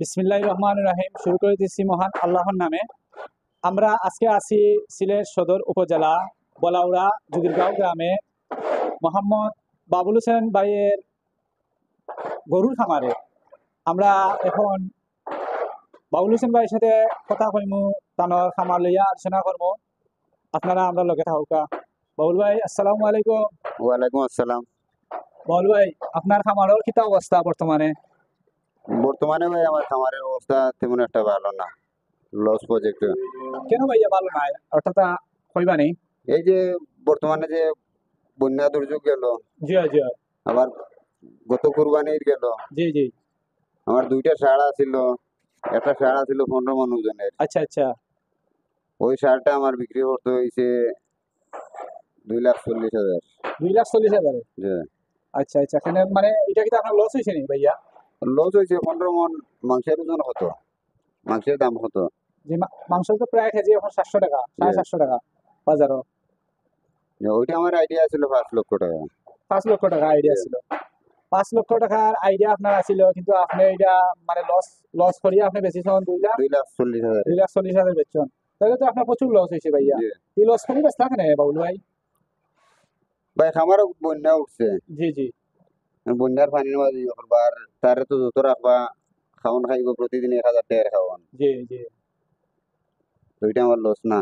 বিসমিল্লাহির রহমানির রহিম। শুরু করে দিচ্ছি মহান আল্লাহর নামে। আমরা আজকে আছি সিলেট সদর উপজেলা বলাউড়া জুগিরগাঁও গ্রামে মোহাম্মদ বাবুল হোসেন ভাইয়ের গরুর খামারে। আমরা এখন বাবুল হোসেন ভাইয়ের সাথে কথা কইমু, তানোর খামার লইয়া আলোচনা করবো। আপনারা আমরা লগে থাকুকা। বাবুল ভাই আসসালামু আলাইকুম। ওয়ালাইকুম আসসালাম। বাবুল ভাই, আপনার খামারের কিতা অবস্থা বর্তমানে? বর্তমানে ভাই আমার খামারের অবস্থা তেমন একটা ভালো না, লস প্রজেক্ট। কেন ভাইয়া ভালো নাই? অর্থাৎ কইবা নেই? এই যে বর্তমানে যে বন্যা দুর্যোগ গেল, জি জি আবার গত কুরবানির গেল, জি জি। আমার দুইটা ষাঁড় ছিল, একটা ষাঁড় ছিল 15 মণ ওজনের। আচ্ছা আচ্ছা। ওই ষাঁড়টা আমার বিক্রি করতে হয়েছে 2,40,000। 2,40,000। যে আচ্ছা আচ্ছা, এখানে মানে এটা কি আপনার লস হয়েছে নি ভাইয়া? লস হয়েছে 15 মণ। মাংসের ওজন কত, মাংসের দাম কত? যে মাংস তো প্রায় কেজি এখন 700 টাকা, 750 টাকা বাজারও। ওইটা আমার আইডিয়া ছিল 5 লক্ষ টাকা। 5 লক্ষ টাকা আইডিয়া ছিল। 5 লক্ষ টাকার আইডিয়া আপনার আছিল, কিন্তু আপনি এটা মানে লস লস করিয়ে আপনি বেশিছেন 2,40,000। 2,40,000 বেচছেন। তাহলে তো আপনার প্রচুর লস হয়েছে ভাইয়া। এই লস করি বেচলা কেন বাবুল ভাই? ভাই খামারও বন্যা উঠছে, জি জি বন্যার পানির মাঝে করবার, তারে তো যত রাখবা, খাওয়ান খাইব প্রতিদিন 1,000 টাকার খাওয়ান, জি জি। তো এটা আমার লস না।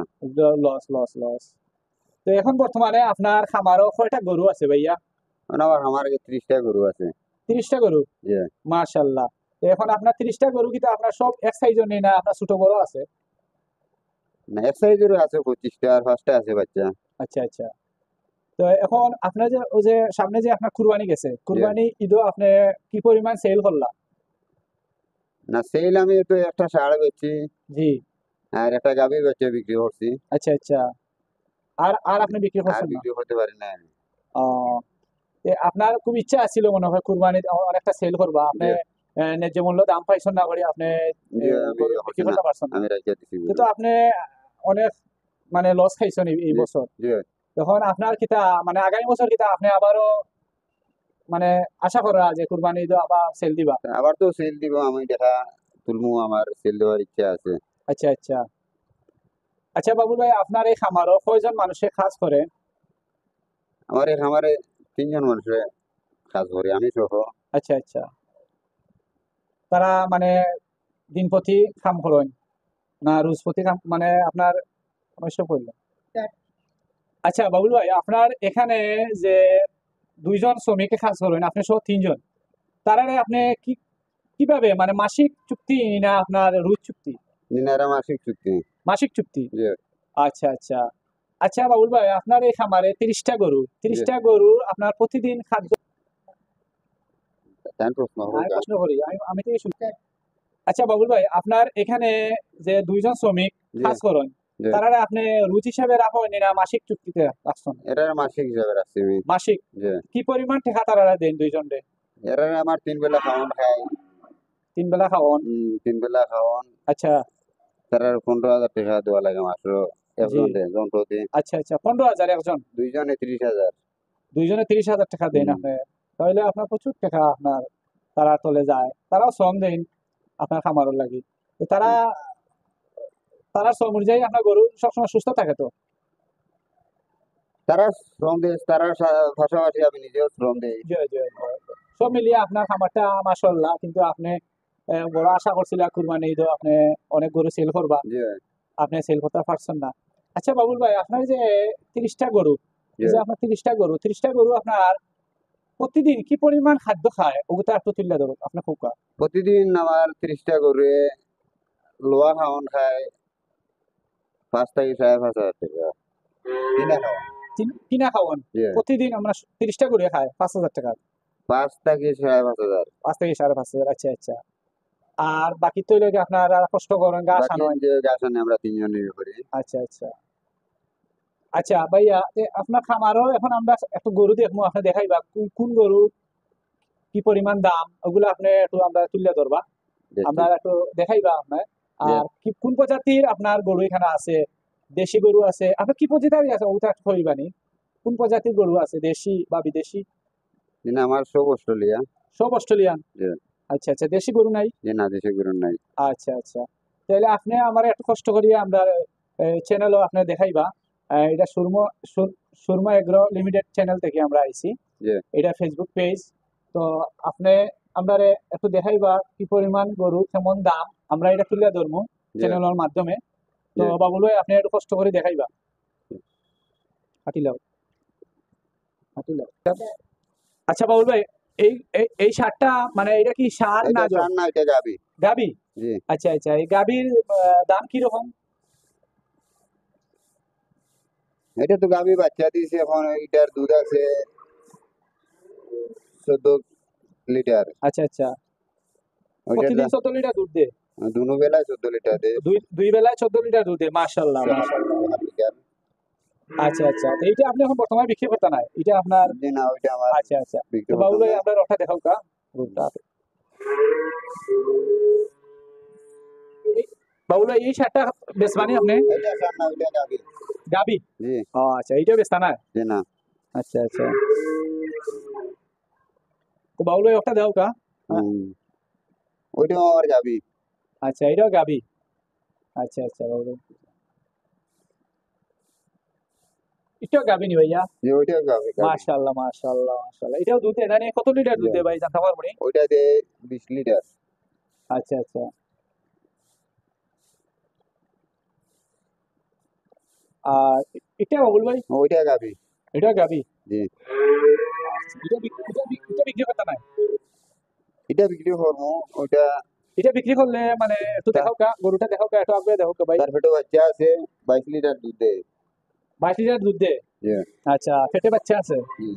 Loss loss loss. তো এখন বর্তমানে আপনার খামারও কয়টা গরু আছে ভাইয়া? মানে আমার 30টা গরু আছে। 30টা গরু? যে মাশাআল্লাহ। তো এখন আপনার 30টা গরু কিন্তু আপনার সব এক সাইজের নেই, না আপনার ছোট বড় আছে? না, এক সাইজের আছে 25টা, আর 5টা আছে বাচ্চা। আচ্ছা আচ্ছা। তো এখন আপনার যে ওই যে সামনে যে আপনার কুরবানি গেছে, কুরবানি ঈদও আপনি কি পরিমাণ সেল করলা? না, সেল আমি তো একটা ষাঁড় বেচছি, জি। আর একটা গাভী বেচে বিক্রি করছি। আচ্ছা আচ্ছা। আর আর আপনি বিক্রি আর করছেন না? বিক্রি করতে পারি না আমি। ও, আপনার খুব ইচ্ছা ছিল মনে হয় কুরবানি অনেকটা সেল করবা আপনি, যে ন্যায্য মূল্য দাম পাইছেন না করে আপনি যে আমি গরু বিক্রি হচ্ছে না, করতে পারছেন না। আমি রাখিয়া দিছি গরু। কিন্তু আপনি অনেক মানে লস খাইছেন এই যে বছর। যে তখন আপনার কিতা মানে আগামী বছর কিতা আপনি আবারও মানে আশা করা যে কুরবানি ঈদও আবার সেল দিবা? আবার তো সেল দিব, আমি দেখা তুলমু, আমার সেল দেওয়ার ইচ্ছা আছে। আচ্ছা আচ্ছা। আচ্ছা বাবুল ভাই, আপনার এই খামারও কয়জন মানুষে কাজ করে? আমার এই খামারে 3জন মানুষের কাজ করে, আমি সহ। আচ্ছা আচ্ছা। তারা মানে দিন প্রতি কাম করেন না রোজ প্রতি কাম, মানে আপনার অবশ্য করলেন? আচ্ছা বাবুল ভাই, আপনার এখানে যে 2জন শ্রমিকে কাজ করেন, আপনি সহ 3জন, তারা আপনি কি কিভাবে মানে মাসিক চুক্তি না আপনার রোজ চুক্তি? দিনারা মাসিক চুক্তি। মাসিক চুক্তি। যে আচ্ছা আচ্ছা। আচ্ছা বাবুল ভাই, আপনার এই খামারে 30টা গরু, যে 30টা গরু আপনার প্রতিদিন খাদ্য? তাই প্রশ্ন আমি হোক। প্রশ্ন করি, আমি থেকে শুনছি। আচ্ছা বাবুল ভাই, আপনার এখানে যে 2জন শ্রমিক যে কাজ করেন, যে তারা আপনি রুচ হিসাবে রাখেন না মাসিক চুক্তিতে রাখছেন? এরা মাসিক হিসাবে রাখছি আমি। মাসিক। যে কি পরিমাণ টাকা তারা দেন 2জনে? এরা আমার 3 বেলা খাওয়ান খায়। 3 বেলা খাওয়ান? 3 বেলা খাওয়ান। আচ্ছা। তারা 15,000 টাকা দেওয়া লাগে মাত্র জি। একজন জন প্রতি। আচ্ছা আচ্ছা, 15,000 একজন? 2 জনে 30,000। 2জনে 30,000 টাকা দেন আপনি? তাহলে আপনার প্রচুর টাকা আপনার তারা তলে যায়। তারাও শ্রম দেন আপনার খামারের লাগি। তো তারা তারা শ্রম অনুযায়ী আপনার গরু সবসময় সুস্থ থাকে তো? তারা শ্রম দেয়, তারা পাশাপাশি আমি নিজেও শ্রম দেই। জি জি জি। সব মিলিয়ে আপনার খামারটা মাশাআল্লাহ, কিন্তু আপনি বড় আশা করছিলেন কুরবানি ঈদে আপনি অনেক গরু সেল করবা, যে আপনি সেল করতে পারছেন না। আচ্ছা বাবুল ভাই, আপনার যে 30টা গরু, এই যে যে আপনার 30টা গরু আপনার প্রতিদিন কি পরিমাণ খাদ্য খায় ওগুলো একটু তুলে ধরো আপনার খোকা। প্রতিদিন আমার 30টা করে লোয়া খাওয়ান খায় 5 থেকে 5,500 টাকা কিনা খাওয়ান। কিনা খাওয়ান? যে প্রতিদিন আমরা 30টা গরু খায় 5,000 টাকা? 5 থেকে 5,500। 5 থেকে 5,500। আচ্ছা আচ্ছা। আর বাকি তো লোক আপনার কষ্ট করেন ঘাস বাকি আনেন? যে গাছ আনে আমরা 3জন নিয়ে করি। আচ্ছা আচ্ছা। আচ্ছা ভাইয়া, আপনার খামারও এখন আমরা একটু গরু দেখবো, আপনি দেখাইবা কোন কোন গরু কি পরিমাণ দাম, ওগুলো আপনি একটু আমরা তুলে ধরবা, দেখছি আমরা একটু দেখাইবা আপনার। যে আর কি কোন প্রজাতির আপনার গরু এখানে আছে? দেশি গরু আছে, আপনার কি প্রজাতির আছে ওটা একটু কইবানি? কোন প্রজাতির গরু আছে, দেশি বা বিদেশি? আমার সব অস্ট্রেলিয়া। সব অস্ট্রেলিয়ান? যে আচ্ছা আচ্ছা, দেশি গরু নাই? যে না দেশে গরু নাই। আচ্ছা আচ্ছা, তাহলে আপনি আমার একটু কষ্ট করিয়া আমরা চ্যানেলও আপনি দেখাইবা। এটা সুরমা এগ্রো লিমিটেড চ্যানেল থেকে আমরা আইছি। যে এটা ফেসবুক পেজ। তো আপনি আমরা একটু দেখাইবা কি পরিমাণ গরু কেমন দাম, আমরা এটা তুলে ধরবো যে চ্যানেলের মাধ্যমে। তো যে বাবুল ভাই আপনি একটু কষ্ট করে দেখাইবা। হাঁটিলাও, হাঁটিলাও। আচ্ছা বাবুল ভাই, এই এই এই সারটা মানে এটা কি সার না এটা জোর? সার না, এটা গাবি। গাবি? জি আচ্ছা আচ্ছা, এই গাবির দাম কিরকম? এটা তো গাবি বাচ্চা দিয়েছে, এখন এটার দুধ আছে 14 লিটার। আচ্ছা আচ্ছা, ওইটার প্রতিদিন 14 লিটার দুধ দেয়? দুনো বেলায় 14 লিটার দেয়। দুই দুই বেলায় 14 লিটার দুধ দেয়, মাশাল্লাহ মাশাল্লাহ। 4 লিটার। আচ্ছা আচ্ছা, তো এইটা আপনি এখন বর্তমানে বিক্রি করতে নাই এটা আপনার? জি না, ওইটা আমার আচ্ছা আচ্ছা, বিক্রি তো বাবুল হতো ভাই না। আপনার ওটা দেখাও কা গরুটা। বাবুল ভাই এই সারটা বেচবানি আপনি? এটা সার না, ওইটা গাবি। গাবি? জি ও আচ্ছা, এইটাও বেচতা না? জি না। আচ্ছা আচ্ছা, তো বাবুল ভাই ওটা দেখাও কা। হুম, ওইটাও আমার গাবি। আচ্ছা, এটাও গাবি? আচ্ছা আচ্ছা বাবুল ভাই, এটাও গাবি নি ভাইয়া? যে ওইটাও গাবি গাবি। মাশাল্লাহ মাশাল্লাহ মাশাল্লাহ, এটাও দুধ দেয় না নি? কত লিটার দুধ জি। দেয় ভাই জানতে পারবো নি? ওইটা দেয় 20 লিটার। আচ্ছা আচ্ছা, আর এটা বাবুল ভাই? ওইটা গাবি। এটা গাবি? জি আচ্ছা, এটা বিক্রি করতে নাই? এটা বিক্রি করবো। ওইটা এটা বিক্রি করলে মানে একটু তা- দেখাও কা, গরুটা দেখাও কা, একটু আগে দেখাও কা ভাই। তার পেটে বাচ্চা আছে, 22 লিটার দুধ দেয়। 22 লিটার দুধ দেয়? জি আচ্ছা, পেটে বাচ্চা আছে? জি